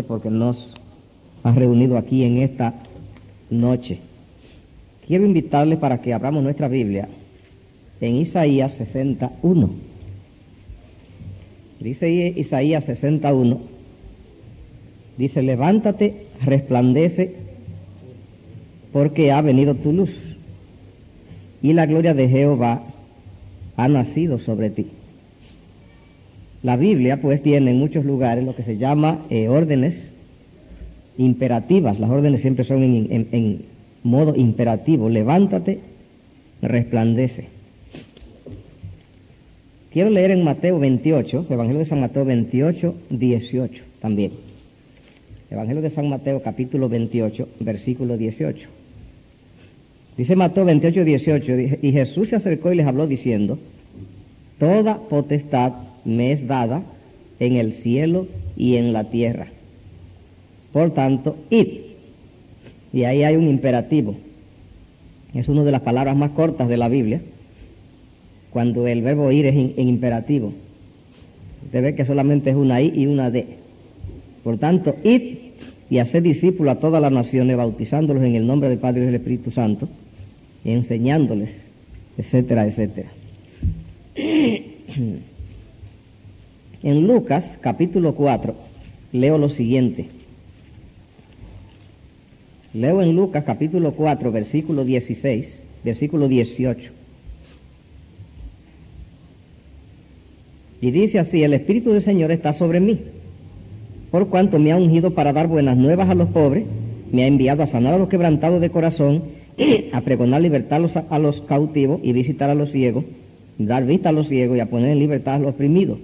Porque nos ha reunido aquí en esta noche. Quiero invitarles para que abramos nuestra Biblia en Isaías 61. Dice Isaías 61, dice: levántate, resplandece, porque ha venido tu luz, y la gloria de Jehová ha nacido sobre ti. La Biblia pues tiene en muchos lugares lo que se llama órdenes imperativas. Las órdenes siempre son en modo imperativo. Levántate, resplandece. Quiero leer en Mateo 28, Evangelio de San Mateo 28, 18 también. Evangelio de San Mateo capítulo 28, versículo 18. Dice Mateo 28, 18, y Jesús se acercó y les habló diciendo: toda potestad me es dada en el cielo y en la tierra. Por tanto, id. Y ahí hay un imperativo. Es una de las palabras más cortas de la Biblia, cuando el verbo ir es en imperativo. Usted ve que solamente es una I y una D. Por tanto, id y haced discípulos a todas las naciones, bautizándolos en el nombre del Padre y del Espíritu Santo, y enseñándoles, etcétera, etcétera. En Lucas capítulo 4 leo lo siguiente. Leo en Lucas capítulo 4 versículo 16, versículo 18. Y dice así: el Espíritu del Señor está sobre mí, por cuanto me ha ungido para dar buenas nuevas a los pobres, me ha enviado a sanar a los quebrantados de corazón, a pregonar libertad a los cautivos y visitar a los ciegos, dar vista a los ciegos y a poner en libertad a los oprimidos.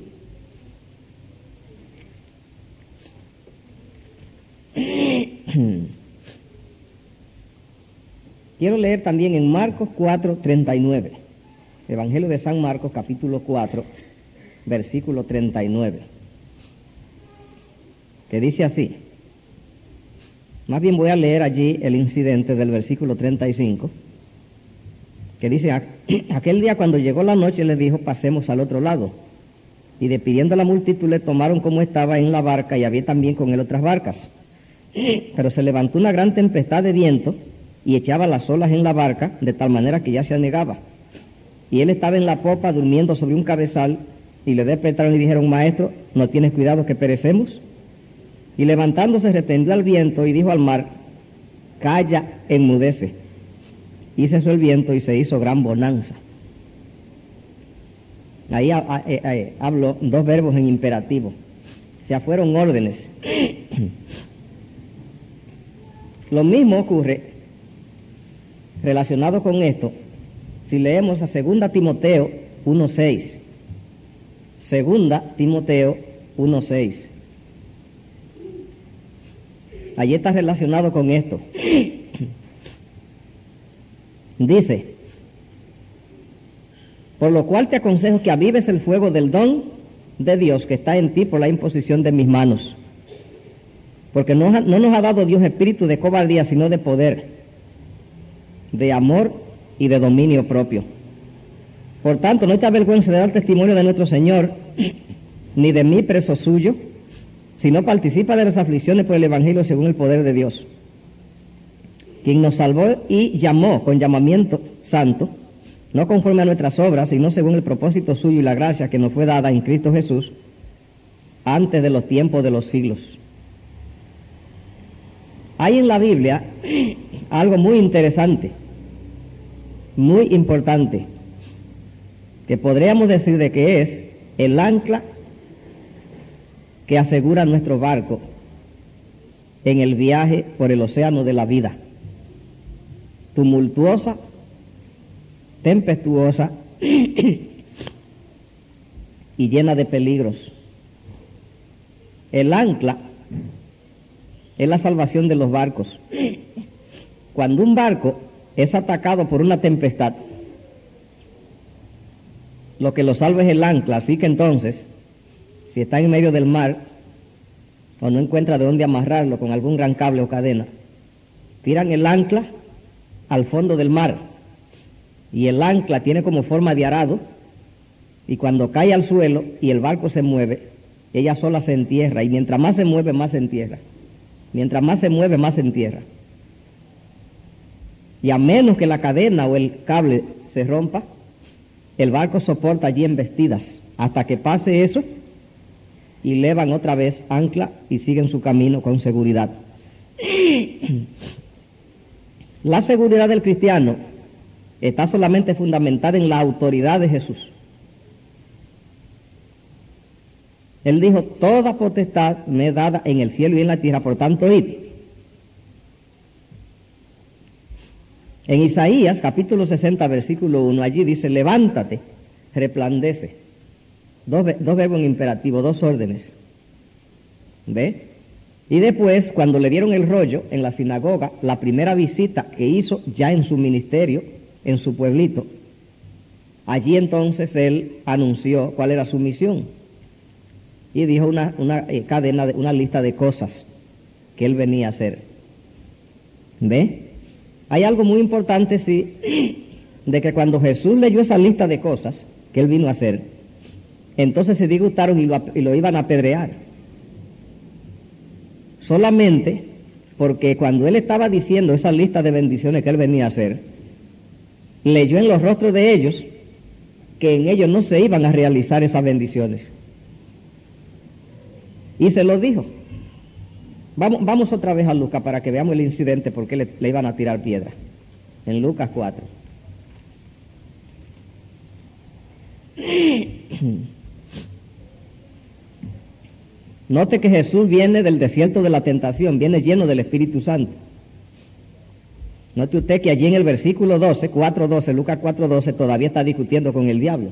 Quiero leer también en Marcos 4:39, Evangelio de San Marcos capítulo 4, versículo 39, que dice así. Más bien voy a leer allí el incidente del versículo 35, que dice: aquel día cuando llegó la noche le dijo: pasemos al otro lado. Y despidiendo a la multitud le tomaron como estaba en la barca, y había también con él otras barcas. Pero se levantó una gran tempestad de viento y echaba las olas en la barca, de tal manera que ya se anegaba. Y él estaba en la popa durmiendo sobre un cabezal, y le despertaron y dijeron: maestro, ¿no tienes cuidado que perecemos? Y levantándose reprendió al viento y dijo al mar: calla, enmudece. Y cesó el viento y se hizo gran bonanza. Ahí habló dos verbos en imperativo. O sea, fueron órdenes. Lo mismo ocurre relacionado con esto si leemos a 2 Timoteo 1:6. 2 Timoteo 1:6. Allí está relacionado con esto. Dice: por lo cual te aconsejo que avives el fuego del don de Dios que está en ti por la imposición de mis manos. Porque no nos ha dado Dios espíritu de cobardía, sino de poder, de amor y de dominio propio. Por tanto, no te avergüences de dar testimonio de nuestro Señor, ni de mí preso suyo, sino participa de las aflicciones por el Evangelio según el poder de Dios, quien nos salvó y llamó con llamamiento santo, no conforme a nuestras obras, sino según el propósito suyo y la gracia que nos fue dada en Cristo Jesús antes de los tiempos de los siglos. Hay en la Biblia algo muy interesante, muy importante, que podríamos decir de que es el ancla que asegura nuestro barco en el viaje por el océano de la vida, tumultuosa, tempestuosa y llena de peligros. El ancla es la salvación de los barcos. Cuando un barco es atacado por una tempestad, lo que lo salva es el ancla. Así que entonces, si está en medio del mar o no encuentra de dónde amarrarlo con algún gran cable o cadena, tiran el ancla al fondo del mar, y el ancla tiene como forma de arado, y cuando cae al suelo y el barco se mueve, ella sola se entierra, y mientras más se mueve, más se entierra. Mientras más se mueve, más se entierra. Y a menos que la cadena o el cable se rompa, el barco soporta allí embestidas hasta que pase eso y levan otra vez ancla y siguen su camino con seguridad. La seguridad del cristiano está solamente fundamentada en la autoridad de Jesús. Él dijo, toda potestad me es dada en el cielo y en la tierra, por tanto, id. En Isaías, capítulo 60, versículo 1, allí dice, levántate, resplandece. Dos verbos en imperativo, dos órdenes. ¿Ve? Y después, cuando le dieron el rollo en la sinagoga, la primera visita que hizo ya en su ministerio, en su pueblito, allí entonces él anunció cuál era su misión. Y dijo una cadena, una lista de cosas que él venía a hacer. ¿Ve? Hay algo muy importante, sí, de que cuando Jesús leyó esa lista de cosas que él vino a hacer, entonces se disgustaron y lo iban a apedrear. Solamente porque cuando él estaba diciendo esa lista de bendiciones que él venía a hacer, leyó en los rostros de ellos que en ellos no se iban a realizar esas bendiciones. Y se lo dijo. Vamos otra vez a Lucas para que veamos el incidente por qué le iban a tirar piedra. En Lucas 4. Note que Jesús viene del desierto de la tentación, viene lleno del Espíritu Santo. Note usted que allí en el versículo 12, 4:12, Lucas 4:12, todavía está discutiendo con el diablo.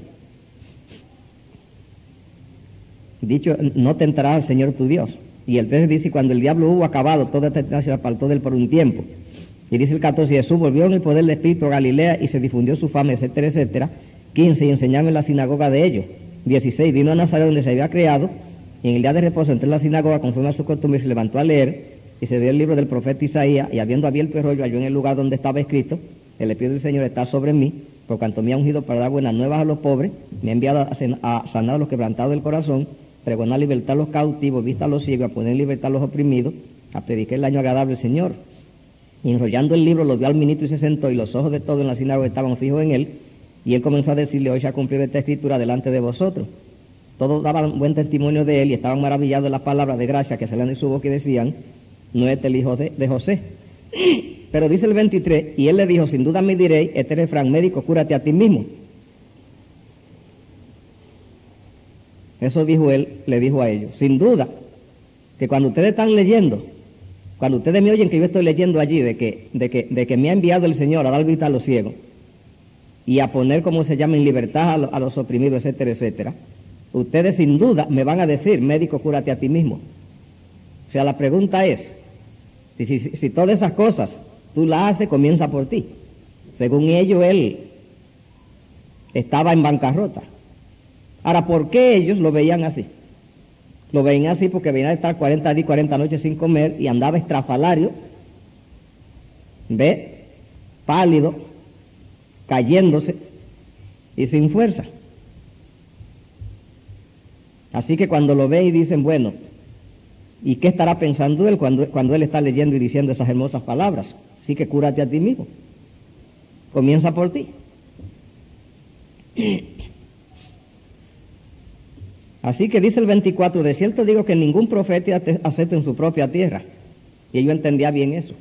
Dicho, no tentarás al Señor tu Dios. Y el 13 dice, cuando el diablo hubo acabado, toda esta tentación apartó de él por un tiempo. Y dice el 14, Jesús volvió en el poder del Espíritu a Galilea y se difundió su fama, etcétera, etcétera. 15, y enseñaba en la sinagoga de ellos. 16, vino a Nazaret donde se había criado, y en el día de reposo entró en la sinagoga conforme a su costumbre y se levantó a leer, y se dio el libro del profeta Isaías, y habiendo abierto el rollo, halló en el lugar donde estaba escrito, el Espíritu del Señor está sobre mí, por cuanto me ha ungido para dar buenas nuevas a los pobres, me ha enviado a sanar a los quebrantados del corazón, pregonar libertad a los cautivos, vista a los ciegos, a poner en libertad a los oprimidos, a predicar el año agradable del Señor. Y enrollando el libro, lo dio al ministro y se sentó, y los ojos de todos en la sinagoga estaban fijos en él, y él comenzó a decirle, hoy se ha cumplido esta escritura delante de vosotros. Todos daban buen testimonio de él y estaban maravillados de las palabras de gracia que salían de su boca y decían, no es el hijo de José. Pero dice el 23, y él le dijo, sin duda me diréis, este refrán, médico, cúrate a ti mismo. Eso dijo él, le dijo a ellos. Sin duda, que cuando ustedes están leyendo, cuando ustedes me oyen que yo estoy leyendo allí, de que me ha enviado el Señor a dar vista a los ciegos, y a poner, como se llama, en libertad a los oprimidos, etcétera, etcétera, ustedes sin duda me van a decir, médico, cúrate a ti mismo. O sea, la pregunta es, si todas esas cosas tú las haces, comienza por ti. Según ellos, él estaba en bancarrota. Ahora, ¿por qué ellos lo veían así? Lo veían así porque venía de estar 40 días, 40 noches sin comer y andaba estrafalario, ¿ve? Pálido, cayéndose y sin fuerza. Así que cuando lo ven y dicen, bueno, ¿y qué estará pensando él cuando él está leyendo y diciendo esas hermosas palabras? Así que cúrate a ti mismo. Comienza por ti. Así que dice el 24, de cierto digo que ningún profeta acepta en su propia tierra. Y yo entendía bien eso.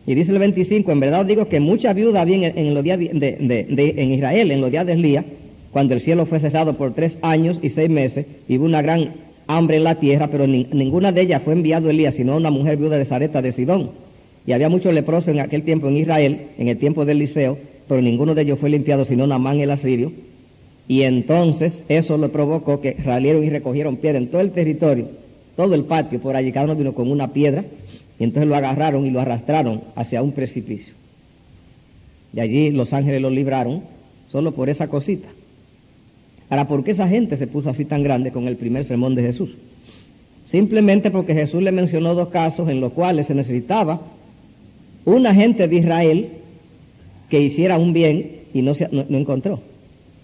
Y dice el 25, en verdad os digo que muchas viudas había en los días en Israel, en los días de Elías, cuando el cielo fue cerrado por 3 años y 6 meses, y hubo una gran hambre en la tierra, pero ninguna de ellas fue enviado Elías, sino una mujer viuda de Sarepta de Sidón. Y había muchos leprosos en aquel tiempo en Israel, en el tiempo de Eliseo, pero ninguno de ellos fue limpiado, sino Naamán el asirio. Y entonces eso lo provocó que salieron y recogieron piedra en todo el territorio, todo el patio, por allí cada uno vino con una piedra, y entonces lo agarraron y lo arrastraron hacia un precipicio. Y allí los ángeles lo libraron, solo por esa cosita. Ahora, ¿por qué esa gente se puso así tan grande con el primer sermón de Jesús? Simplemente porque Jesús le mencionó 2 casos en los cuales se necesitaba una gente de Israel que hiciera un bien y no encontró.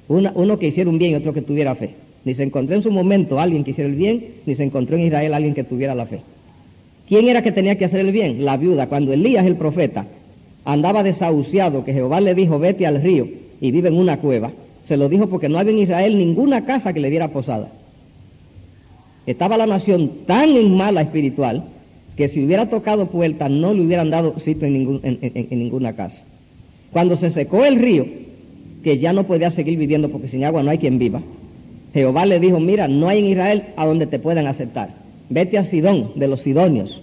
Uno que hiciera un bien y otro que tuviera fe. Ni se encontró en su momento alguien que hiciera el bien, ni se encontró en Israel alguien que tuviera la fe. ¿Quién era que tenía que hacer el bien? La viuda. Cuando Elías, el profeta, andaba desahuciado, que Jehová le dijo, vete al río y vive en una cueva, se lo dijo porque no había en Israel ninguna casa que le diera posada. Estaba la nación tan en mala espiritual que si hubiera tocado puerta no le hubieran dado sitio en ninguna casa. Cuando se secó el río, que ya no podía seguir viviendo porque sin agua no hay quien viva, Jehová le dijo, mira, no hay en Israel a donde te puedan aceptar. Vete a Sidón, de los sidonios,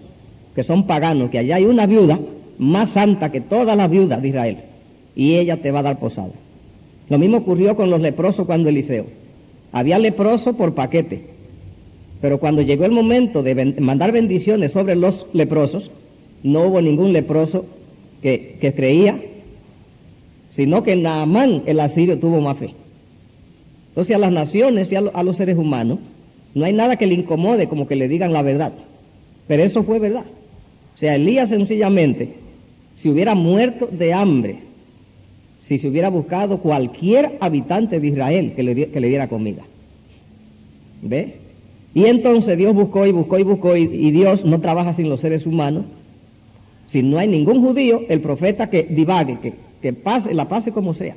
que son paganos, que allá hay una viuda más santa que todas las viudas de Israel, y ella te va a dar posada. Lo mismo ocurrió con los leprosos cuando Eliseo. Había leprosos por paquete, pero cuando llegó el momento de mandar bendiciones sobre los leprosos, no hubo ningún leproso que creía, sino que Naamán el asirio tuvo más fe. Entonces a las naciones y a los seres humanos no hay nada que le incomode como que le digan la verdad, pero eso fue verdad. O sea, Elías sencillamente, si hubiera muerto de hambre, si se hubiera buscado cualquier habitante de Israel que le diera comida. ¿Ve? Y entonces Dios buscó y buscó y buscó, y Dios no trabaja sin los seres humanos. Si no hay ningún judío, el profeta que divague, que pase, la pase como sea.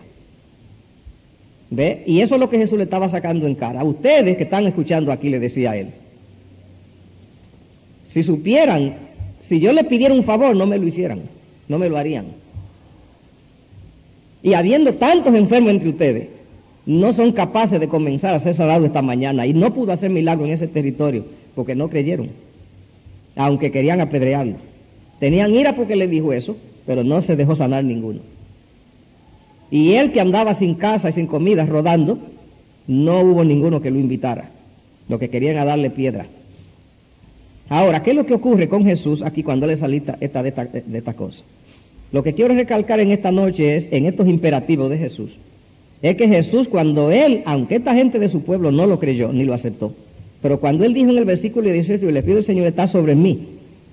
¿Ve? Y eso es lo que Jesús le estaba sacando en cara. A ustedes que están escuchando aquí, le decía a él, si supieran, si yo le pidiera un favor, no me lo hicieran, no me lo harían. Y habiendo tantos enfermos entre ustedes, no son capaces de comenzar a ser sanados esta mañana. Y no pudo hacer milagro en ese territorio porque no creyeron, aunque querían apedrearlo. Tenían ira porque le dijo eso, pero no se dejó sanar ninguno. Y él, que andaba sin casa y sin comida rodando, no hubo ninguno que lo invitara. Lo que querían era darle piedra. Ahora, ¿qué es lo que ocurre con Jesús aquí cuando le salita de esta cosa? Lo que quiero recalcar en esta noche es, en estos imperativos de Jesús, es que Jesús, cuando él, aunque esta gente de su pueblo no lo creyó ni lo aceptó, pero cuando él dijo en el versículo 18, el Espíritu del Señor está sobre mí,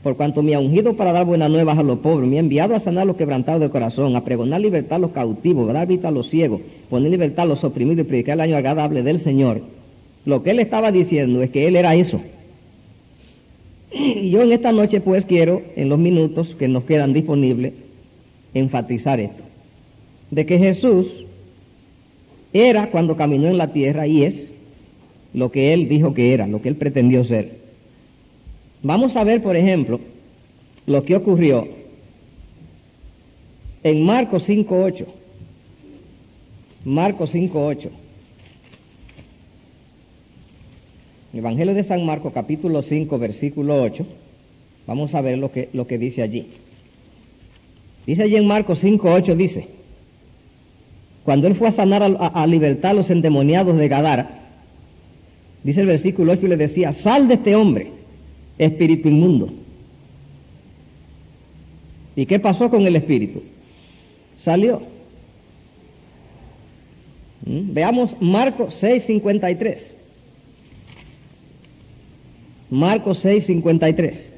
por cuanto me ha ungido para dar buenas nuevas a los pobres, me ha enviado a sanar a los quebrantados de corazón, a pregonar libertad a los cautivos, a dar vista a los ciegos, poner libertad a los oprimidos y predicar el año agradable del Señor. Lo que él estaba diciendo es que él era eso. Y yo en esta noche pues quiero, en los minutos que nos quedan disponibles, enfatizar esto, de que Jesús era cuando caminó en la tierra y es lo que él dijo que era, lo que él pretendió ser. Vamos a ver, por ejemplo, lo que ocurrió en Marcos 5:8. Marcos 5:8. Evangelio de San Marcos, capítulo 5, versículo 8. Vamos a ver lo que dice allí. Dice allí en Marcos 5:8, dice, cuando él fue a sanar a libertad a los endemoniados de Gadara, dice el versículo 8 y le decía, sal de este hombre, espíritu inmundo. ¿Y qué pasó con el espíritu? Salió. Veamos Marcos 6:53. Marcos 6:53.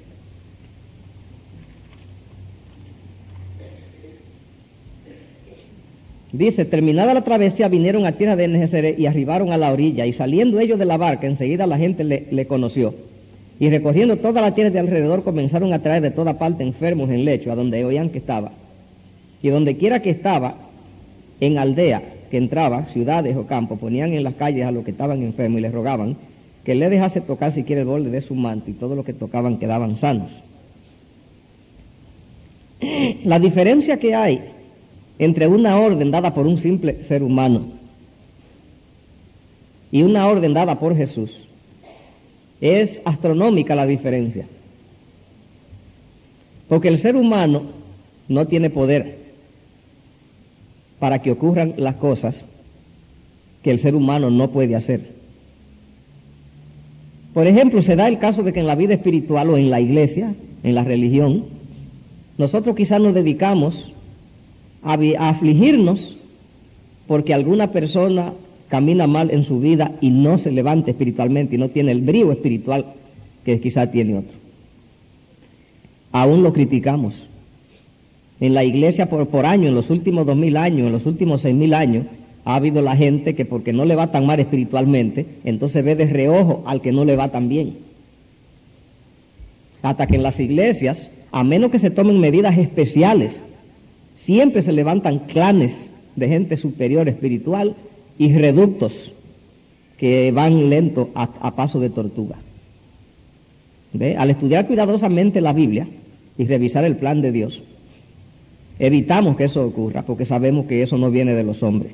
Dice, terminada la travesía, vinieron a tierra de Genesaret y arribaron a la orilla, y saliendo ellos de la barca, enseguida la gente le conoció. Y recorriendo toda la tierra de alrededor, comenzaron a traer de toda parte enfermos en lecho, a donde oían que estaba. Y donde quiera que estaba, en aldea que entraba, ciudades o campos, ponían en las calles a los que estaban enfermos y les rogaban que le dejase tocar siquiera el borde de su manto, y todos los que tocaban quedaban sanos. La diferencia que hay entre una orden dada por un simple ser humano y una orden dada por Jesús es astronómica la diferencia. Porque el ser humano no tiene poder para que ocurran las cosas que el ser humano no puede hacer. Por ejemplo, se da el caso de que en la vida espiritual o en la iglesia, en la religión, nosotros quizás nos dedicamos a afligirnos porque alguna persona camina mal en su vida y no se levanta espiritualmente y no tiene el brío espiritual que quizás tiene otro. Aún lo criticamos. En la iglesia por años, en los últimos 2000 años, en los últimos 6000 años, Ha habido la gente que porque no le va tan mal espiritualmente, entonces ve de reojo al que no le va tan bien. Hasta que en las iglesias, a menos que se tomen medidas especiales, siempre se levantan clanes de gente superior espiritual y reductos que van lento a paso de tortuga. ¿Ve? Al estudiar cuidadosamente la Biblia y revisar el plan de Dios, evitamos que eso ocurra, porque sabemos que eso no viene de los hombres.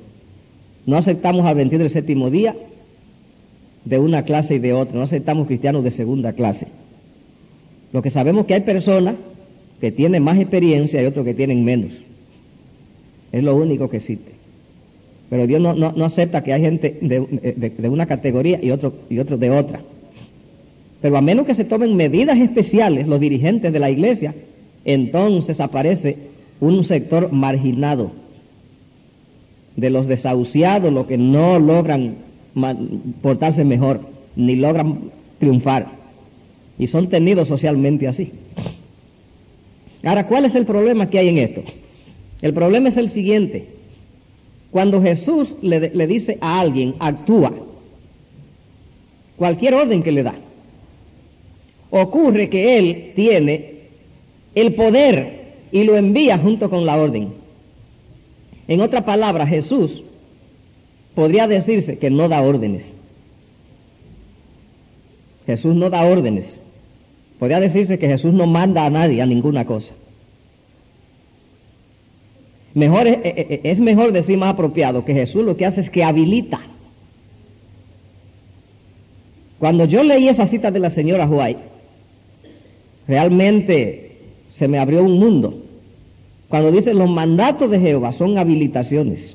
No aceptamos adventistas del séptimo día de una clase y de otra, no aceptamos cristianos de segunda clase. Lo que sabemos que hay personas que tienen más experiencia y otros que tienen menos. Es lo único que existe. Pero Dios no acepta que hay gente de una categoría y otro de otra. Pero a menos que se tomen medidas especiales los dirigentes de la iglesia, entonces aparece un sector marginado de los desahuciados, los que no logran portarse mejor, ni logran triunfar, y son tenidos socialmente así. Ahora, ¿cuál es el problema que hay en esto? El problema es el siguiente: cuando Jesús le dice a alguien, actúa, cualquier orden que le da, ocurre que él tiene el poder y lo envía junto con la orden. En otras palabras, Jesús podría decirse que no da órdenes. Jesús no da órdenes. Podría decirse que Jesús no manda a nadie a ninguna cosa. Es mejor decir, más apropiado, que Jesús lo que hace es que habilita. Cuando yo leí esa cita de la señora White, realmente se me abrió un mundo. Cuando dice los mandatos de Jehová son habilitaciones.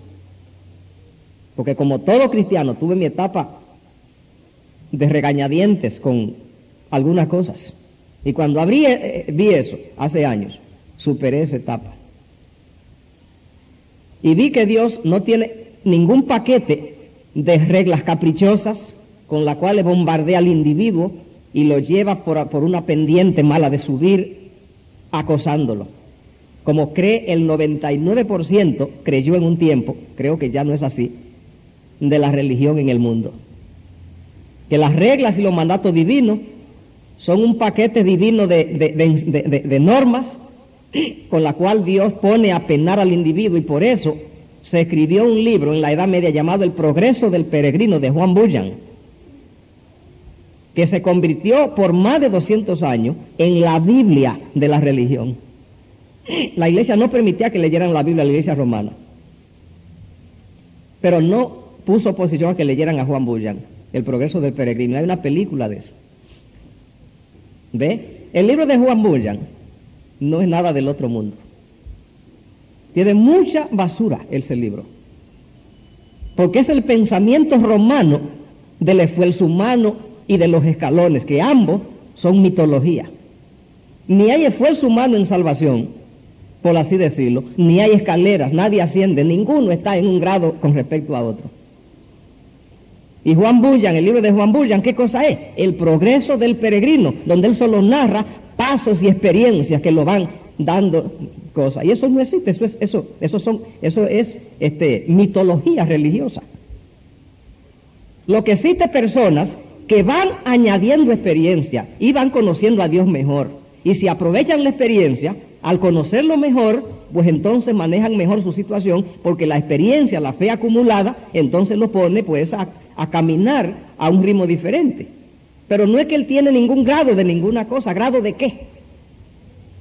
Porque como todo cristiano tuve mi etapa de regañadientes con algunas cosas. Y cuando vi eso hace años, superé esa etapa. Y vi que Dios no tiene ningún paquete de reglas caprichosas con las cuales bombardea al individuo y lo lleva por una pendiente mala de subir acosándolo. Como cree el 99%, creyó en un tiempo, creo que ya no es así, de la religión en el mundo. Que las reglas y los mandatos divinos son un paquete divino de normas con la cual Dios pone a penar al individuo, y por eso se escribió un libro en la Edad Media llamado El Progreso del Peregrino de Juan Bunyan, que se convirtió por más de 200 años en la Biblia de la religión. La iglesia no permitía que leyeran la Biblia a la iglesia romana, pero no puso oposición a que leyeran a Juan Bunyan, El Progreso del Peregrino. Hay una película de eso. ¿Ve? El libro de Juan Bunyan no es nada del otro mundo. Tiene mucha basura ese libro, porque es el pensamiento romano del esfuerzo humano y de los escalones, que ambos son mitología. Ni hay esfuerzo humano en salvación, por así decirlo, ni hay escaleras, nadie asciende, ninguno está en un grado con respecto a otro. Y Juan Bunyan, el libro de Juan Bunyan, ¿qué cosa es? El Progreso del Peregrino, donde él solo narra pasos y experiencias que lo van dando cosas. Y eso no existe, eso es mitología religiosa. Lo que existe es personas que van añadiendo experiencia y van conociendo a Dios mejor. Y si aprovechan la experiencia, al conocerlo mejor, pues entonces manejan mejor su situación, porque la experiencia, la fe acumulada, entonces lo pone pues a caminar a un ritmo diferente. Pero no es que él tiene ningún grado de ninguna cosa. ¿Grado de qué?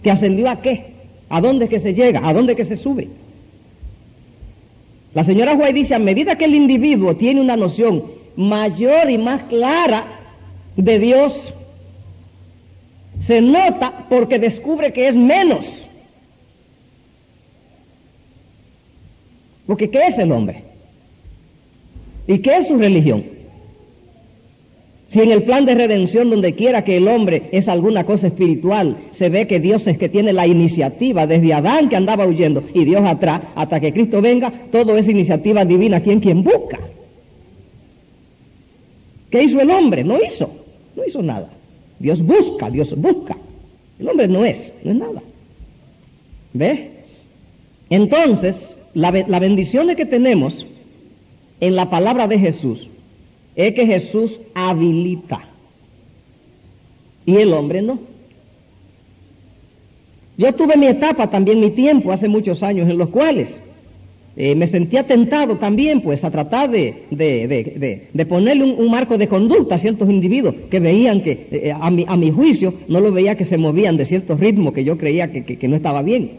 ¿Que ascendió a qué? ¿A dónde es que se llega? ¿A dónde es que se sube? La señora White dice, a medida que el individuo tiene una noción mayor y más clara de Dios, se nota porque descubre que es menos. Porque ¿qué es el hombre? ¿Y qué es su religión? Si en el plan de redención, donde quiera que el hombre es alguna cosa espiritual, se ve que Dios es que tiene la iniciativa, desde Adán, que andaba huyendo, y Dios atrás, hasta que Cristo venga, todo es iniciativa divina, quien busca. ¿Qué hizo el hombre? No hizo nada. Dios busca. El hombre no es nada. ¿Ves? Entonces, la bendición que tenemos en la palabra de Jesús es que Jesús habilita y el hombre no. Yo tuve mi etapa también, mi tiempo, hace muchos años, en los cuales me sentía tentado también, pues, a tratar de ponerle un marco de conducta a ciertos individuos que veían que, a mi juicio, no lo veía que se movían de ciertos ritmos que yo creía que no estaba bien.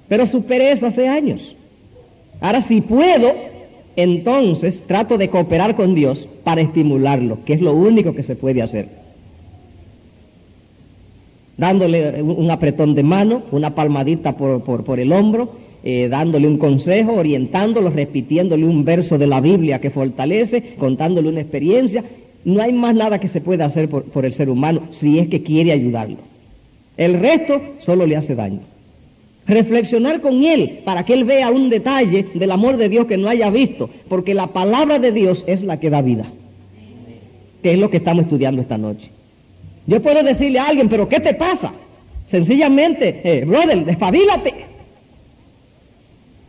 Pero superé eso hace años. Ahora, si puedo, entonces trato de cooperar con Dios para estimularlo, que es lo único que se puede hacer. Dándole un apretón de mano, una palmadita por el hombro, dándole un consejo, orientándolo, repitiéndole un verso de la Biblia que fortalece, contándole una experiencia. No hay más nada que se pueda hacer por el ser humano si es que quiere ayudarlo. El resto solo le hace daño. Reflexionar con él para que él vea un detalle del amor de Dios que no haya visto, porque la palabra de Dios es la que da vida, que es lo que estamos estudiando esta noche. Yo puedo decirle a alguien, pero ¿qué te pasa? Sencillamente, brother, despabilate.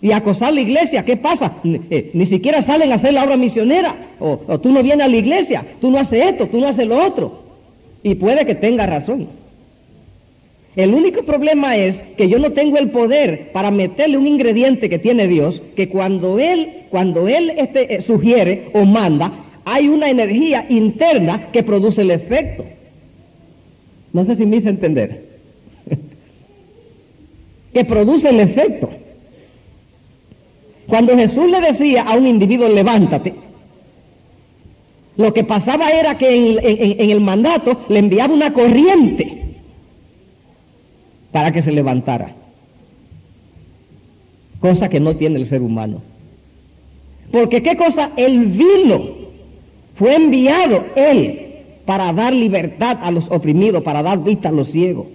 Y acosar la iglesia, ¿qué pasa? Ni siquiera salen a hacer la obra misionera. O tú no vienes a la iglesia, tú no haces esto, tú no haces lo otro. Y puede que tenga razón. El único problema es que yo no tengo el poder para meterle un ingrediente que tiene Dios, que cuando Él sugiere o manda, hay una energía interna que produce el efecto. No sé si me hice entender. Que produce el efecto. Cuando Jesús le decía a un individuo, levántate, lo que pasaba era que en el mandato le enviaba una corriente para que se levantara. Cosa que no tiene el ser humano. Porque ¿qué cosa? Él vino, fue enviado Él para dar libertad a los oprimidos, para dar vista a los ciegos.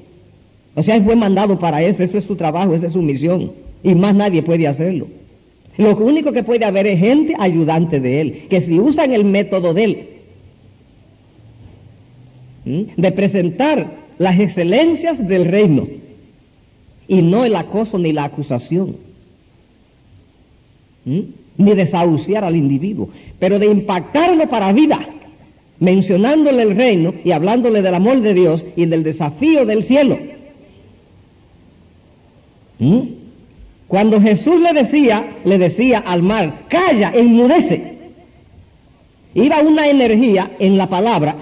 O sea, Él fue mandado para eso es su trabajo, esa es su misión. Y más nadie puede hacerlo. Lo único que puede haber es gente ayudante de Él, que si usan el método de Él, de presentar las excelencias del reino, y no el acoso ni la acusación, ni desahuciar al individuo, pero de impactarlo para vida, mencionándole el reino y hablándole del amor de Dios y del desafío del cielo. Cuando Jesús le decía al mar, calla, enmudece, iba una energía en la palabra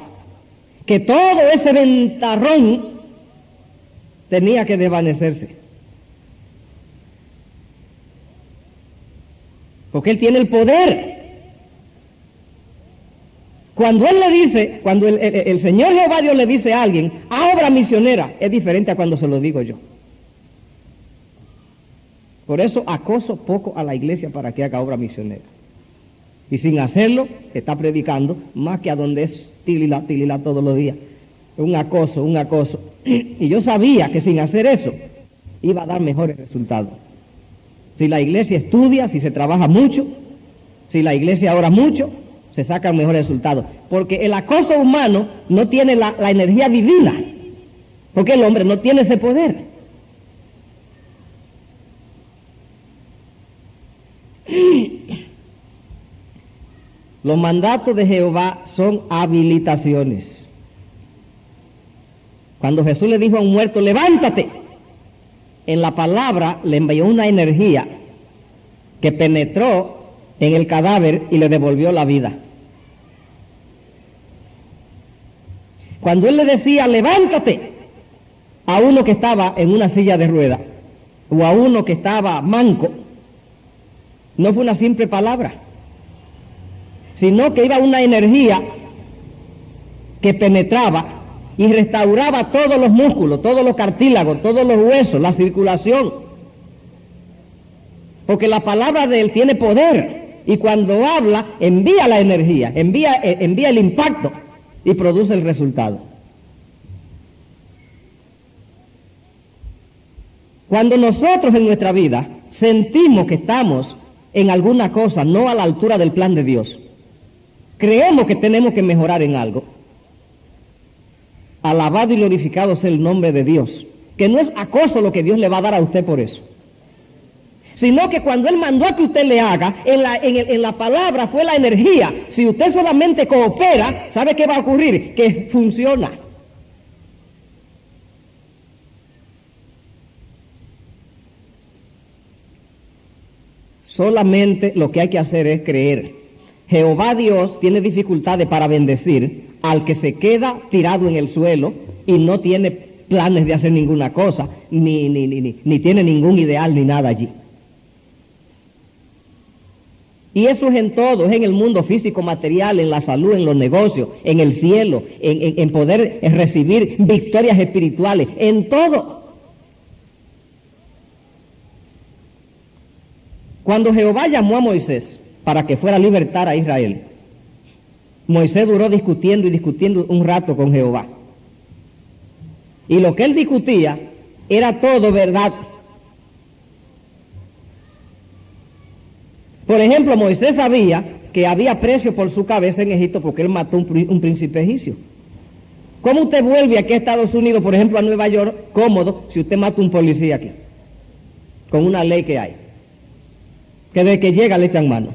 que todo ese ventarrón tenía que desvanecerse. Porque Él tiene el poder. Cuando Él le dice, cuando el Señor Jehová Dios le dice a alguien, a obra misionera, es diferente a cuando se lo digo yo. Por eso acoso poco a la iglesia para que haga obra misionera. Y sin hacerlo, está predicando más que a donde es tilila todos los días. Un acoso. Y yo sabía que sin hacer eso, iba a dar mejores resultados. Si la iglesia estudia, si se trabaja mucho, si la iglesia ora mucho, se sacan mejores resultados. Porque el acoso humano no tiene la energía divina. Porque el hombre no tiene ese poder. Los mandatos de Jehová son habilitaciones. Cuando Jesús le dijo a un muerto, levántate, en la palabra le envió una energía que penetró en el cadáver y le devolvió la vida. Cuando Él le decía, levántate, a uno que estaba en una silla de ruedas o a uno que estaba manco, no fue una simple palabra, sino que iba una energía que penetraba y restauraba todos los músculos, todos los cartílagos, todos los huesos, la circulación. Porque la palabra de Él tiene poder y cuando habla envía la energía, envía el impacto y produce el resultado. Cuando nosotros en nuestra vida sentimos que estamos en alguna cosa no a la altura del plan de Dios, creemos que tenemos que mejorar en algo, alabado y glorificado sea el nombre de Dios, que no es acoso lo que Dios le va a dar a usted por eso, sino que cuando Él mandó a que usted le haga, en la palabra fue la energía. Si usted solamente coopera, ¿sabe qué va a ocurrir? Que funciona. Solamente lo que hay que hacer es creer. Jehová Dios tiene dificultades para bendecir al que se queda tirado en el suelo y no tiene planes de hacer ninguna cosa, ni tiene ningún ideal ni nada allí. Y eso es en todo, es en el mundo físico, material, en la salud, en los negocios, en el cielo, en poder recibir victorias espirituales, en todo. Cuando Jehová llamó a Moisés para que fuera a libertar a Israel, Moisés duró discutiendo y discutiendo un rato con Jehová. Y lo que él discutía era todo verdad. Por ejemplo, Moisés sabía que había precio por su cabeza en Egipto porque él mató un príncipe egipcio. ¿Cómo usted vuelve aquí a Estados Unidos, por ejemplo a Nueva York, cómodo, si usted mata un policía aquí? Con una ley que hay. Que desde que llega le echan mano.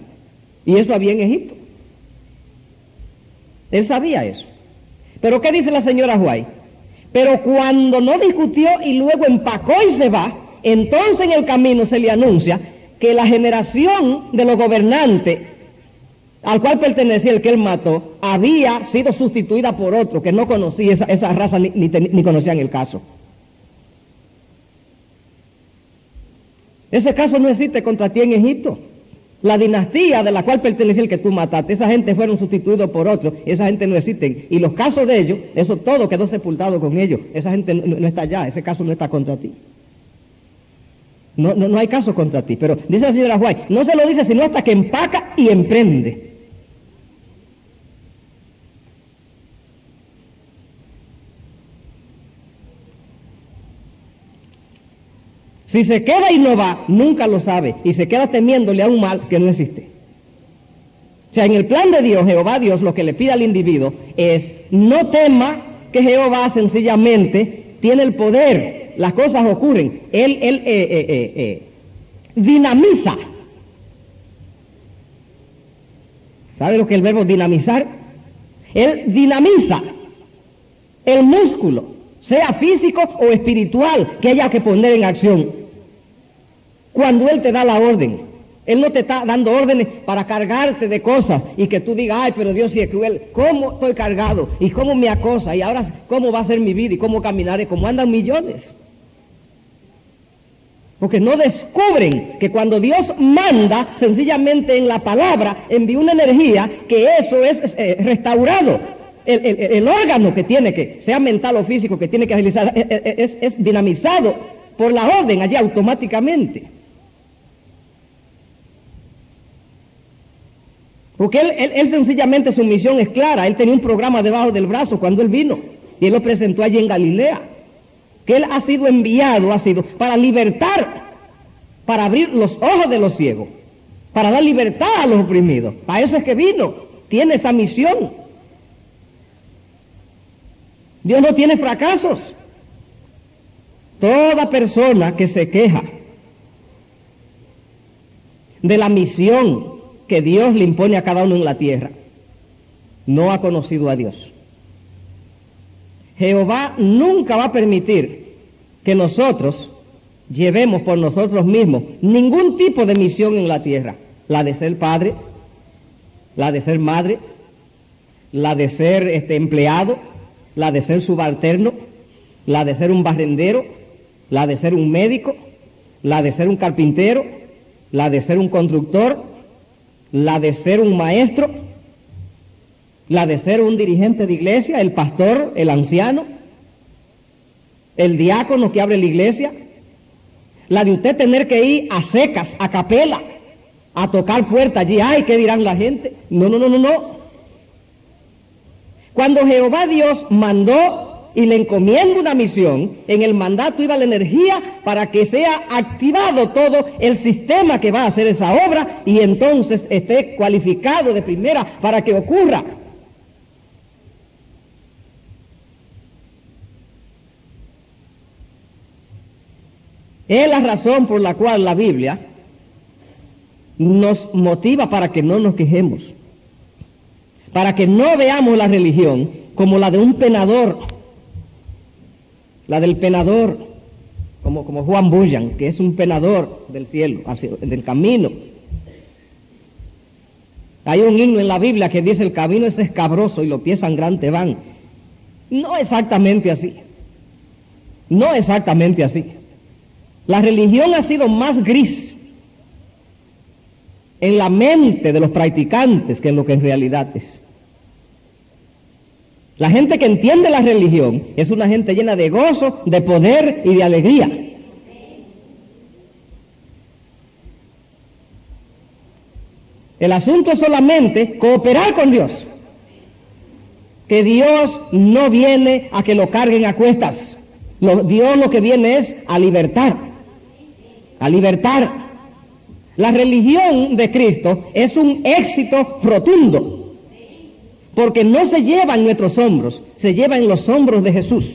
Y eso había en Egipto. Él sabía eso. Pero ¿qué dice la señora White? Pero cuando no discutió y luego empacó y se va, entonces en el camino se le anuncia que la generación de los gobernantes al cual pertenecía el que él mató había sido sustituida por otro que no conocía esa raza ni conocían el caso. Ese caso no existe contra ti en Egipto. La dinastía de la cual pertenecía el que tú mataste, esa gente fueron sustituidos por otros, esa gente no existe. Y los casos de ellos, eso todo quedó sepultado con ellos. Esa gente no está allá, ese caso no está contra ti. No hay caso contra ti. Pero dice la señora White, no se lo dice sino hasta que empaca y emprende. Si se queda y no va, nunca lo sabe, y se queda temiéndole a un mal que no existe. O sea, en el plan de Dios, Jehová Dios, lo que le pide al individuo es, no tema que Jehová sencillamente tiene el poder, las cosas ocurren, Él dinamiza. ¿Sabe lo que es el verbo dinamizar? Él dinamiza el músculo, sea físico o espiritual, que haya que poner en acción. Cuando Él te da la orden, Él no te está dando órdenes para cargarte de cosas y que tú digas, ay, pero Dios sí es cruel. ¿Cómo estoy cargado? ¿Y cómo me acosa? ¿Y ahora cómo va a ser mi vida? ¿Y cómo caminaré? ¿Cómo andan millones? Porque no descubren que cuando Dios manda, sencillamente en la palabra, envía una energía, que eso es restaurado. El órgano que tiene que, sea mental o físico, que tiene que realizar, es dinamizado por la orden allí automáticamente. Porque él sencillamente su misión es clara. Él tenía un programa debajo del brazo cuando Él vino. Y Él lo presentó allí en Galilea. Que Él ha sido enviado, para libertar, para abrir los ojos de los ciegos, para dar libertad a los oprimidos. Para eso es que vino. Tiene esa misión. Dios no tiene fracasos. Toda persona que se queja de la misión que Dios le impone a cada uno en la tierra, no ha conocido a Dios. Jehová nunca va a permitir que nosotros llevemos por nosotros mismos ningún tipo de misión en la tierra. La de ser padre, la de ser madre, la de ser empleado, la de ser subalterno, la de ser un barrendero, la de ser un médico, la de ser un carpintero, la de ser un constructor, la de ser un maestro, la de ser un dirigente de iglesia, el pastor, el anciano, el diácono que abre la iglesia, la de usted tener que ir a secas, a capela, a tocar puertas allí. Ay, ¿qué dirán la gente? No. Cuando Jehová Dios mandó y le encomienda una misión, en el mandato iba la energía para que sea activado todo el sistema que va a hacer esa obra y entonces esté cualificado de primera para que ocurra. Es la razón por la cual la Biblia nos motiva para que no nos quejemos, para que no veamos la religión como la de un penador, la del penador, como Juan Bunyan, que es un penador del cielo, del camino. Hay un himno en la Biblia que dice: el camino es escabroso y los pies sangrantes van. No exactamente así. No exactamente así. La religión ha sido más gris en la mente de los practicantes que en lo que en realidad es. La gente que entiende la religión es una gente llena de gozo, de poder y de alegría. El asunto es solamente cooperar con Dios. Que Dios no viene a que lo carguen a cuestas. Dios lo que viene es a libertar. A libertar. La religión de Cristo es un éxito rotundo. Porque no se lleva en nuestros hombros, se lleva en los hombros de Jesús.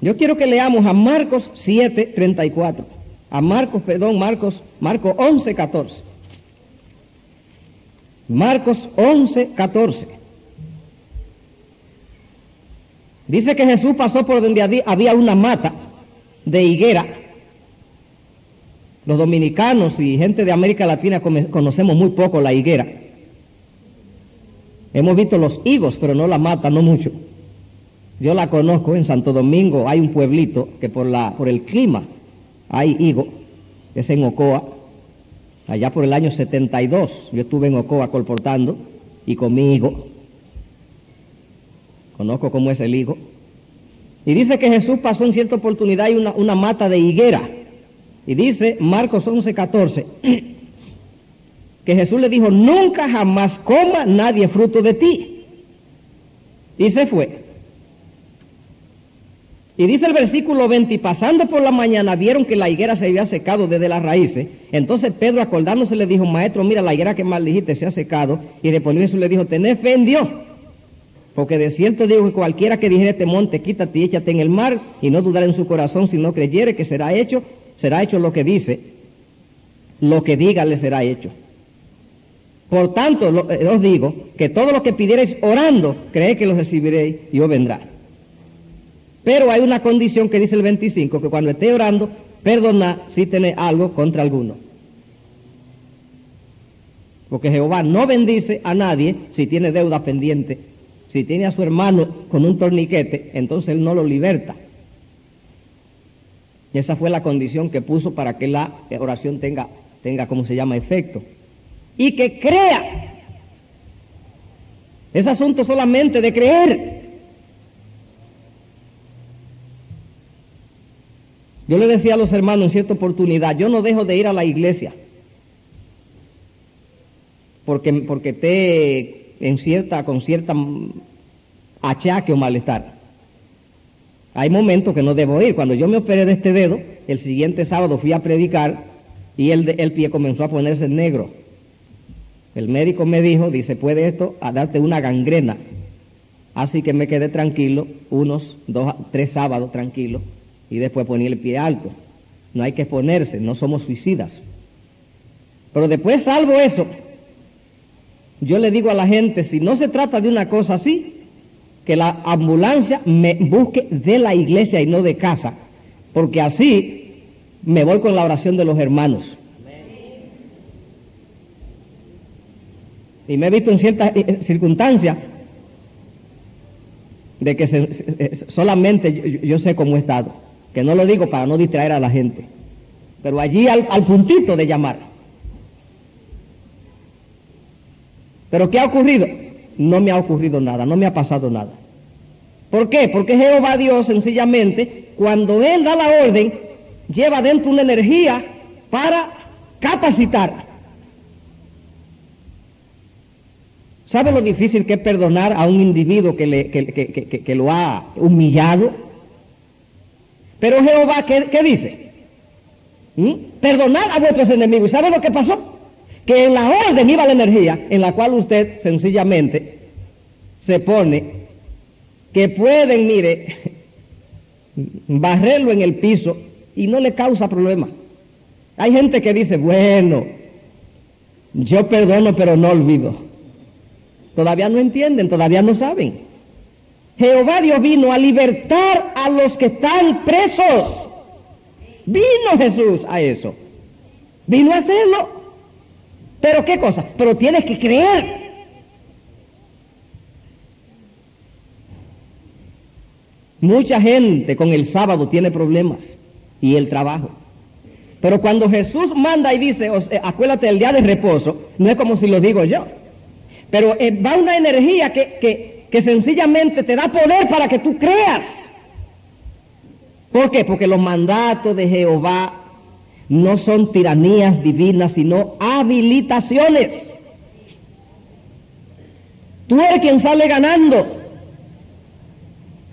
Yo quiero que leamos a Marcos 7:34. Marcos 11:14. Marcos 11:14. Dice que Jesús pasó por donde había una mata de higuera. Los dominicanos y gente de América Latina conocemos muy poco la higuera. Hemos visto los higos, pero no la mata, no mucho. Yo la conozco en Santo Domingo, hay un pueblito que por el clima hay higo, es en Ocoa. Allá por el año 72, yo estuve en Ocoa colportando y comí higo. Conozco cómo es el higo. Y dice que Jesús pasó en cierta oportunidad y una mata de higuera. Y dice Marcos 11:14 que Jesús le dijo: nunca jamás coma nadie fruto de ti. Y se fue. Y dice el versículo 20: y pasando por la mañana vieron que la higuera se había secado desde las raíces. Entonces Pedro, acordándose, le dijo: maestro, mira, la higuera que maldijiste se ha secado. Y respondió Jesús, le dijo: tened fe en Dios. Porque de cierto digo que cualquiera que dijere este monte, quítate y échate en el mar, y no dudar en su corazón, si no creyere que será hecho lo que dice, lo que diga le será hecho. Por tanto, os digo que todo lo que pidiereis orando, creed que lo recibiréis y os vendrá. Pero hay una condición que dice el 25, que cuando esté orando, perdonad si tenéis algo contra alguno. Porque Jehová no bendice a nadie si tiene deuda pendiente. Si tiene a su hermano con un torniquete, entonces él no lo liberta. Y esa fue la condición que puso para que la oración tenga, ¿cómo se llama?, efecto. Y que crea. Es asunto solamente de creer. Yo le decía a los hermanos en cierta oportunidad: yo no dejo de ir a la iglesia porque esté con cierta achaque o malestar. Hay momentos que no debo ir. Cuando yo me operé de este dedo, el siguiente sábado fui a predicar y el pie comenzó a ponerse negro. El médico me dijo, dice, puede esto a darte una gangrena. Así que me quedé tranquilo, 3 sábados tranquilo, y después ponía el pie alto. No hay que exponerse, no somos suicidas. Pero después, salvo eso, yo le digo a la gente, si no se trata de una cosa así, que la ambulancia me busque de la iglesia y no de casa, porque así me voy con la oración de los hermanos. Y me he visto en ciertas circunstancias de que solamente yo sé cómo he estado, que no lo digo para no distraer a la gente, pero allí al puntito de llamar. ¿Pero qué ha ocurrido? No me ha ocurrido nada, no me ha pasado nada. ¿Por qué? Porque Jehová Dios, sencillamente, cuando Él da la orden, lleva dentro una energía para capacitar. ¿Sabe lo difícil que es perdonar a un individuo que lo ha humillado? Pero Jehová, ¿qué dice? Perdonad a vuestros enemigos. ¿Y sabe lo que pasó? Que en la orden iba la energía en la cual usted sencillamente se pone, que pueden, mire, barrerlo en el piso y no le causa problema. Hay gente que dice, bueno, yo perdono pero no olvido. Todavía no entienden, todavía no saben. Jehová Dios vino a libertar a los que están presos. Vino Jesús a eso. Vino a hacerlo. Pero ¿qué cosa? Pero tienes que creer. Mucha gente con el sábado tiene problemas y el trabajo. Pero cuando Jesús manda y dice, acuérdate del día de reposo, no es como si lo digo yo. Pero va una energía que sencillamente te da poder para que tú creas. ¿Por qué? Porque los mandatos de Jehová no son tiranías divinas, sino habilitaciones. Tú eres quien sale ganando.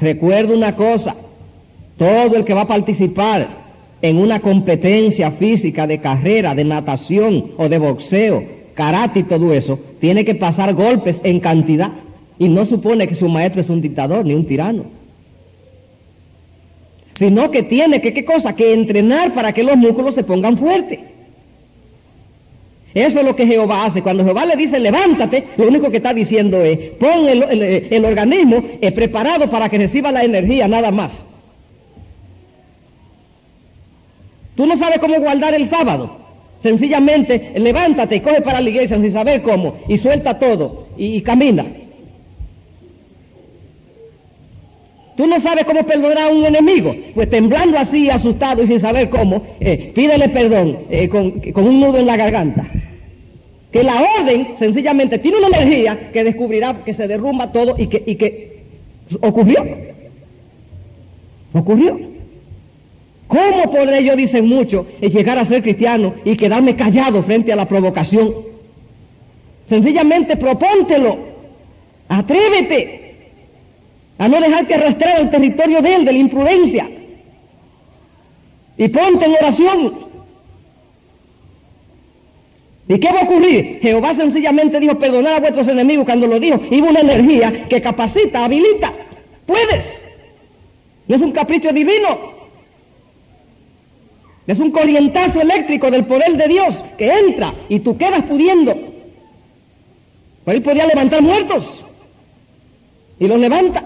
Recuerda una cosa, todo el que va a participar en una competencia física de carrera, de natación o de boxeo, karate y todo eso, tiene que pasar golpes en cantidad. Y no supone que su maestro es un dictador ni un tirano. Sino que tiene que, ¿qué cosa? Que entrenar para que los músculos se pongan fuertes. Eso es lo que Jehová hace. Cuando Jehová le dice levántate, lo único que está diciendo es pon el organismo preparado para que reciba la energía, nada más. Tú no sabes cómo guardar el sábado. Sencillamente levántate y coge para la iglesia sin saber cómo y suelta todo y camina. Tú no sabes cómo perdonar a un enemigo, pues temblando así, asustado y sin saber cómo, pídele perdón con un nudo en la garganta. Que la orden sencillamente tiene una energía que descubrirá que se derrumba todo y que ocurrió. Ocurrió. ¿Cómo podré yo, dicen muchos, llegar a ser cristiano y quedarme callado frente a la provocación? Sencillamente propóntelo. Atrévete a no dejarte arrastrar al territorio de la imprudencia. Y ponte en oración. ¿Y qué va a ocurrir? Jehová sencillamente dijo, perdonad a vuestros enemigos. Cuando lo dijo, iba una energía que capacita, habilita. Puedes. No es un capricho divino. Es un corrientazo eléctrico del poder de Dios que entra y tú quedas pudiendo. Pues él podía levantar muertos. Y los levanta.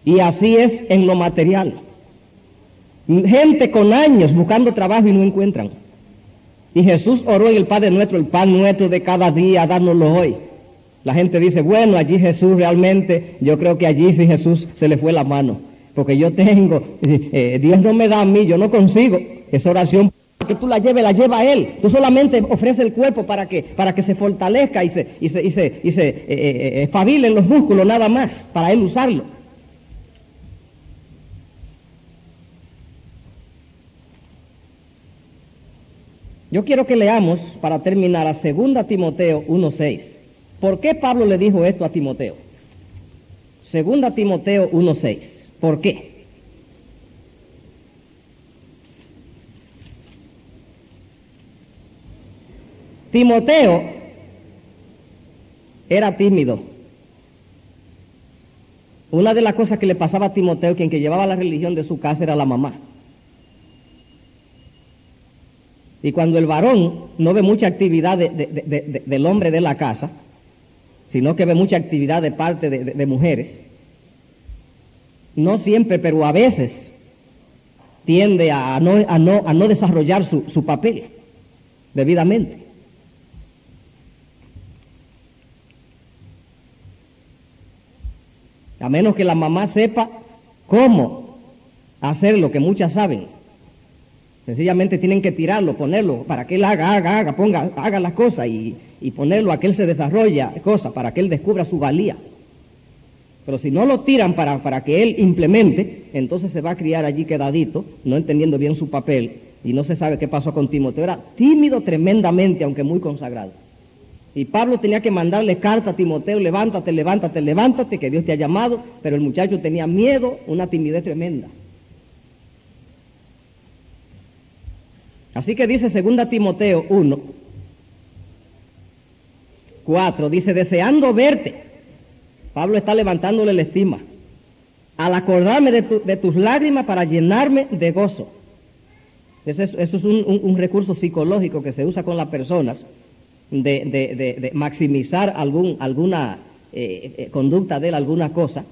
Y así es en lo material. Gente con años buscando trabajo y no encuentran. Y Jesús oró en el Padre nuestro, el pan nuestro de cada día, dárnoslo hoy. La gente dice, bueno, allí Jesús realmente, yo creo que allí sí Jesús se le fue la mano. Porque yo tengo, Dios no me da a mí, yo no consigo esa oración. Que tú la lleva a Él. Tú solamente ofreces el cuerpo para que se fortalezca y se espabilen los músculos nada más, para Él usarlo. Yo quiero que leamos, para terminar, a 2 Timoteo 1:6. ¿Por qué Pablo le dijo esto a Timoteo? 2 Timoteo 1:6. ¿Por qué? Timoteo era tímido. Una de las cosas que le pasaba a Timoteo, quien que llevaba la religión de su casa era la mamá. Y cuando el varón no ve mucha actividad del hombre de la casa, sino que ve mucha actividad de parte de mujeres, no siempre, pero a veces, tiende a no desarrollar su papel debidamente. A menos que la mamá sepa cómo hacer lo que muchas saben. Sencillamente tienen que tirarlo, ponerlo, para que él haga las cosas y ponerlo a que él se desarrolle cosas, para que él descubra su valía. Pero si no lo tiran para que él implemente, entonces se va a criar allí quedadito, no entendiendo bien su papel, y no se sabe qué pasó con Timoteo. Era tímido tremendamente, aunque muy consagrado. Y Pablo tenía que mandarle carta a Timoteo, levántate, levántate, levántate, que Dios te ha llamado, pero el muchacho tenía miedo, una timidez tremenda. Así que dice 2 Timoteo 1:4, dice, deseando verte. Pablo está levantándole la estima. al acordarme de tus lágrimas para llenarme de gozo. Eso es un recurso psicológico que se usa con las personas de maximizar alguna conducta de él, alguna cosa,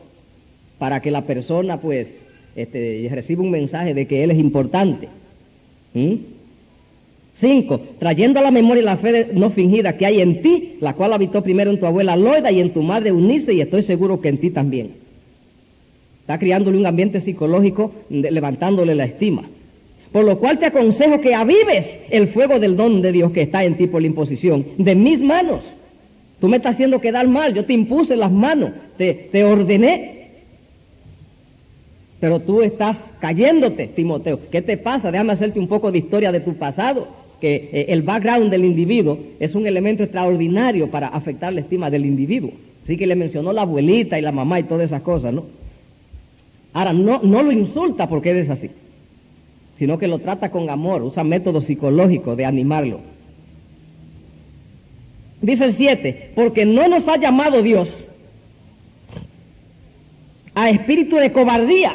para que la persona pues reciba un mensaje de que él es importante. 5. Trayendo a la memoria la fe no fingida que hay en ti, la cual habitó primero en tu abuela Loida y en tu madre Eunice, y estoy seguro que en ti también. Está creándole un ambiente psicológico, levantándole la estima. Por lo cual te aconsejo que avives el fuego del don de Dios que está en ti por la imposición de mis manos. Tú me estás haciendo quedar mal, yo te impuse las manos, te ordené. Pero tú estás cayéndote, Timoteo. ¿Qué te pasa? Déjame hacerte un poco de historia de tu pasado, que el background del individuo es un elemento extraordinario para afectar la estima del individuo. Así que le mencionó la abuelita y la mamá y todas esas cosas, ¿no? Ahora, no lo insulta porque eres así, sino que lo trata con amor, usa métodos psicológicos de animarlo. Dice el 7, porque no nos ha llamado Dios a espíritu de cobardía.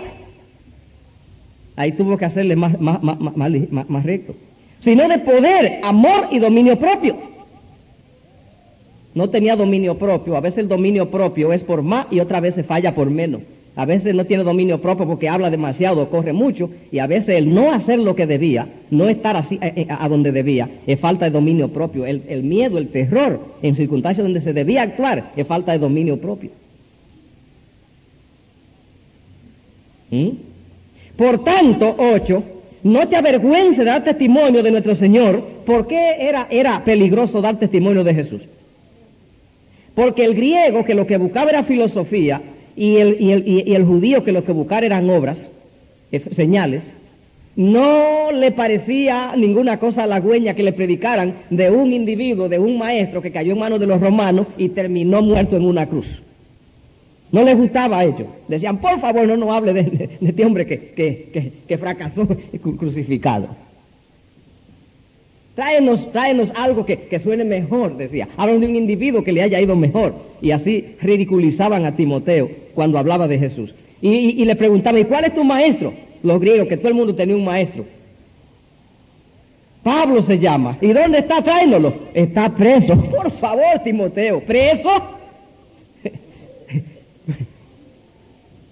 Ahí tuvo que hacerle más recto. Sino de poder, amor y dominio propio. No tenía dominio propio. A veces el dominio propio es por más y otra vez se falla por menos. A veces no tiene dominio propio porque habla demasiado, corre mucho, y a veces el no hacer lo que debía, no estar así a donde debía, es falta de dominio propio. El miedo, el terror, en circunstancias donde se debía actuar, es falta de dominio propio. Por tanto, 8, no te avergüences de dar testimonio de nuestro Señor. ¿Por qué era peligroso dar testimonio de Jesús? Porque el griego, que lo que buscaba era filosofía, y el judío, que lo que buscaba eran obras, señales, no le parecía ninguna cosa halagüeña que le predicaran de un individuo, de un maestro que cayó en manos de los romanos y terminó muerto en una cruz. No les gustaba a ellos. Decían, por favor, no nos hable de este hombre que fracasó crucificado. Tráenos algo que suene mejor, decía. Hablan de un individuo que le haya ido mejor. Y así ridiculizaban a Timoteo cuando hablaba de Jesús. Y le preguntaban, ¿y cuál es tu maestro? Los griegos, que todo el mundo tenía un maestro. Pablo se llama. ¿Y dónde está? Tráenoslo. Está preso. Por favor, Timoteo, ¿preso?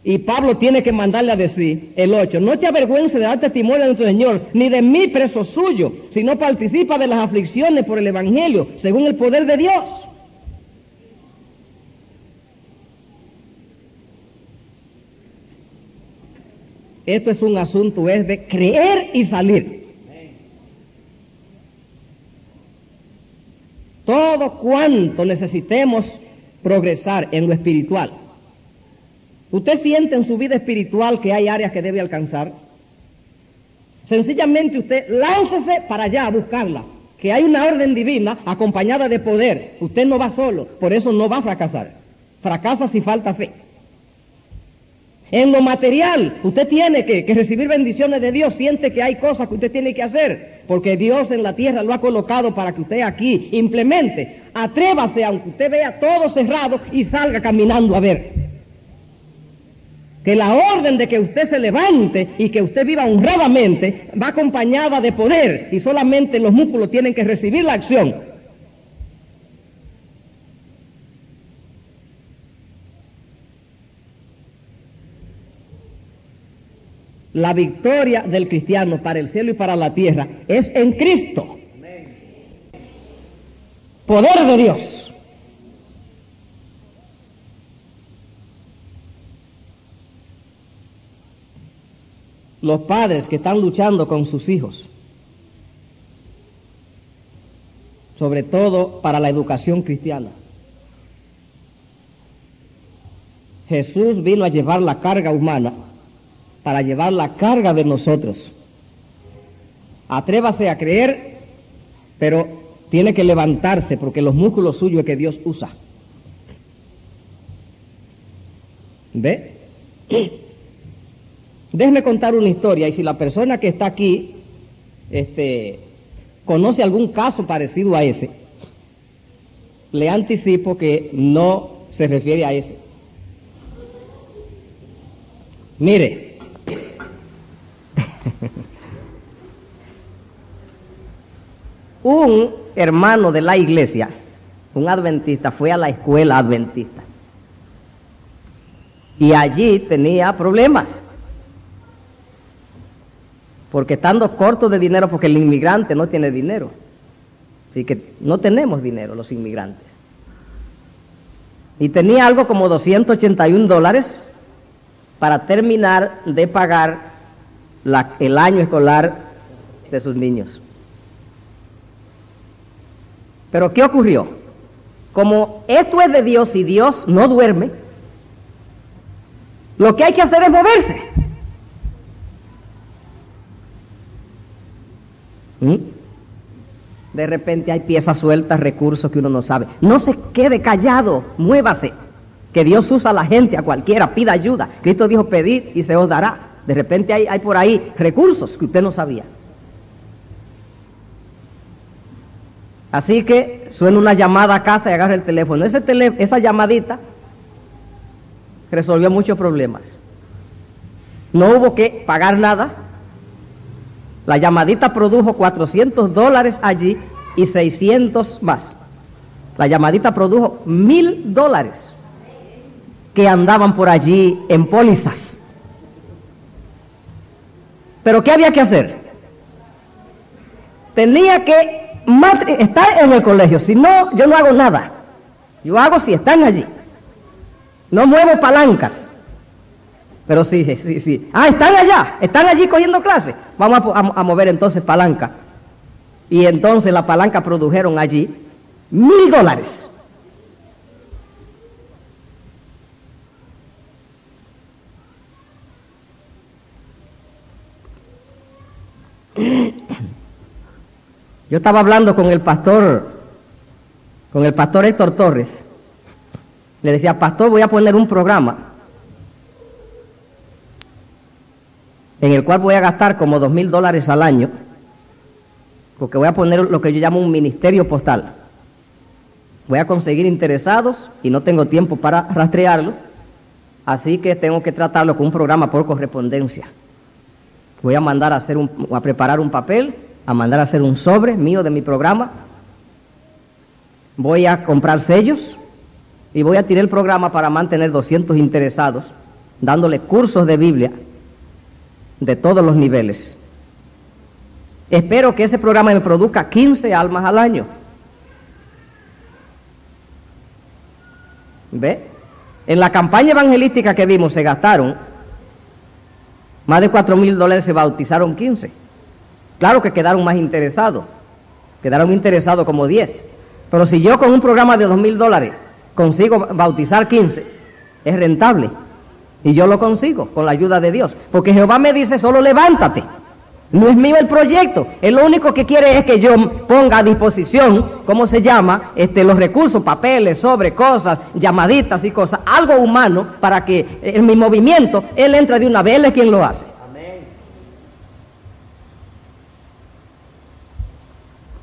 Y Pablo tiene que mandarle a decir, el 8, no te avergüences de dar testimonio de nuestro Señor, ni de mí preso suyo, sino participa de las aflicciones por el Evangelio, según el poder de Dios. Esto es un asunto, es de creer y salir. Todo cuanto necesitemos progresar en lo espiritual. ¿Usted siente en su vida espiritual que hay áreas que debe alcanzar? Sencillamente usted láncese para allá a buscarla, que hay una orden divina acompañada de poder. Usted no va solo, por eso no va a fracasar. Fracasa si falta fe. En lo material, usted tiene que recibir bendiciones de Dios, siente que hay cosas que usted tiene que hacer, porque Dios en la tierra lo ha colocado para que usted aquí implemente. Atrévase, aunque usted vea todo cerrado, y salga caminando a ver. Que la orden de que usted se levante y que usted viva honradamente va acompañada de poder, y solamente los músculos tienen que recibir la acción. La victoria del cristiano para el cielo y para la tierra es en Cristo. Poder de Dios. Los padres que están luchando con sus hijos, sobre todo para la educación cristiana. Jesús vino a llevar la carga humana para llevar la carga de nosotros. Atrévase a creer, pero tiene que levantarse porque los músculos suyos es que Dios usa. ¿Ve? Déjeme contar una historia, y si la persona que está aquí conoce algún caso parecido a ese, le anticipo que no se refiere a ese. Mire, un hermano de la iglesia, un adventista, fue a la escuela adventista y allí tenía problemas, porque estando corto de dinero, porque el inmigrante no tiene dinero, así que no tenemos dinero los inmigrantes, y tenía algo como $281 para terminar de pagar el año escolar de sus niños. Pero ¿qué ocurrió? Como esto es de Dios y Dios no duerme, lo que hay que hacer es moverse. De repente hay piezas sueltas, recursos que uno no sabe. No se quede callado, muévase. Que Dios usa a la gente, a cualquiera, pida ayuda. Cristo dijo, pedid y se os dará. De repente hay por ahí recursos que usted no sabía. Así que suena una llamada a casa y agarra el teléfono. Esa llamadita resolvió muchos problemas. No hubo que pagar nada. La llamadita produjo $400 allí y 600 más. La llamadita produjo $1,000 que andaban por allí en pólizas. Pero ¿qué había que hacer? Tenía que estar en el colegio. Si no, yo no hago nada. Yo hago si están allí. No muevo palancas. Pero sí. Ah, están allí cogiendo clases. Vamos a mover entonces palanca. Y entonces la palanca produjeron allí $1,000. Yo estaba hablando con el pastor Héctor Torres. Le decía, pastor, voy a poner un programa en el cual voy a gastar como $2,000 al año, porque voy a poner lo que yo llamo un ministerio postal. Voy a conseguir interesados y no tengo tiempo para rastrearlo, así que tengo que tratarlo con un programa por correspondencia. Voy a mandar a preparar un papel, a mandar a hacer un sobre mío de mi programa. Voy a comprar sellos y voy a tirar el programa para mantener 200 interesados, dándole cursos de Biblia de todos los niveles. Espero que ese programa me produzca 15 almas al año. ¿Ve? En la campaña evangelística que dimos se gastaron más de $4,000, se bautizaron 15. Claro que quedaron más interesados. Quedaron interesados como 10. Pero si yo con un programa de $2,000 consigo bautizar 15, es rentable. Y yo lo consigo con la ayuda de Dios. Porque Jehová me dice, solo levántate. No es mío el proyecto. Él lo único que quiere es que yo ponga a disposición, ¿cómo se llama? Los recursos, papeles, sobre cosas, llamaditas y cosas, algo humano, para que en mi movimiento Él entre de una vez. Él es quien lo hace. Amén.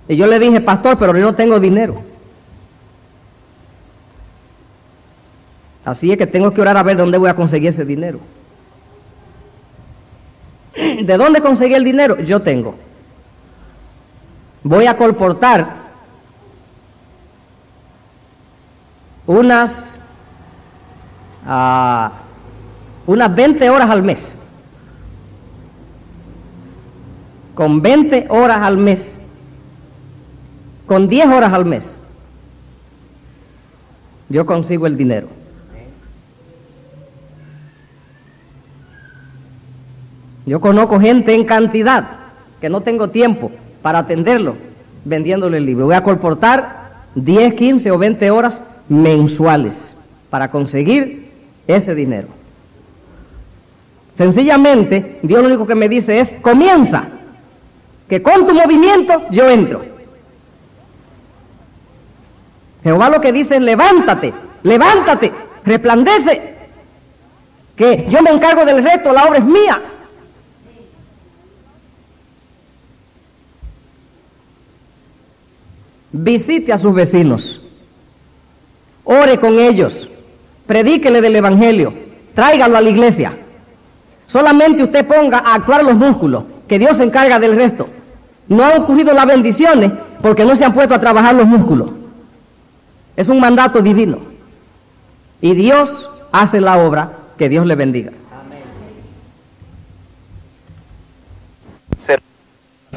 Y yo le dije, pastor, pero yo no tengo dinero. Así es que tengo que orar a ver dónde voy a conseguir ese dinero. ¿De dónde conseguí el dinero? Yo tengo. Voy a colportar unas 20 horas al mes. Con 20 horas al mes, con 10 horas al mes, yo consigo el dinero. Yo conozco gente en cantidad que no tengo tiempo para atenderlo vendiéndole el libro. Voy a colportar 10, 15 o 20 horas mensuales para conseguir ese dinero. Sencillamente, Dios lo único que me dice es, comienza, que con tu movimiento yo entro. Jehová lo que dice es, levántate, resplandece, que yo me encargo del resto, la obra es mía. Visite a sus vecinos, ore con ellos, predíquele del Evangelio, tráigalo a la iglesia, Solamente usted ponga a actuar los músculos, que Dios se encarga del resto. No han ocurrido las bendiciones porque no se han puesto a trabajar los músculos. Es un mandato divino. Y Dios hace la obra. Que Dios le bendiga.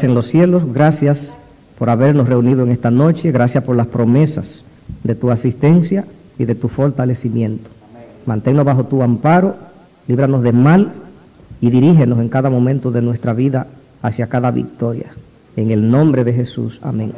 En los cielos, gracias por habernos reunido en esta noche, gracias por las promesas de tu asistencia y de tu fortalecimiento. Manténnos bajo tu amparo, líbranos del mal y dirígenos en cada momento de nuestra vida hacia cada victoria. En el nombre de Jesús, amén.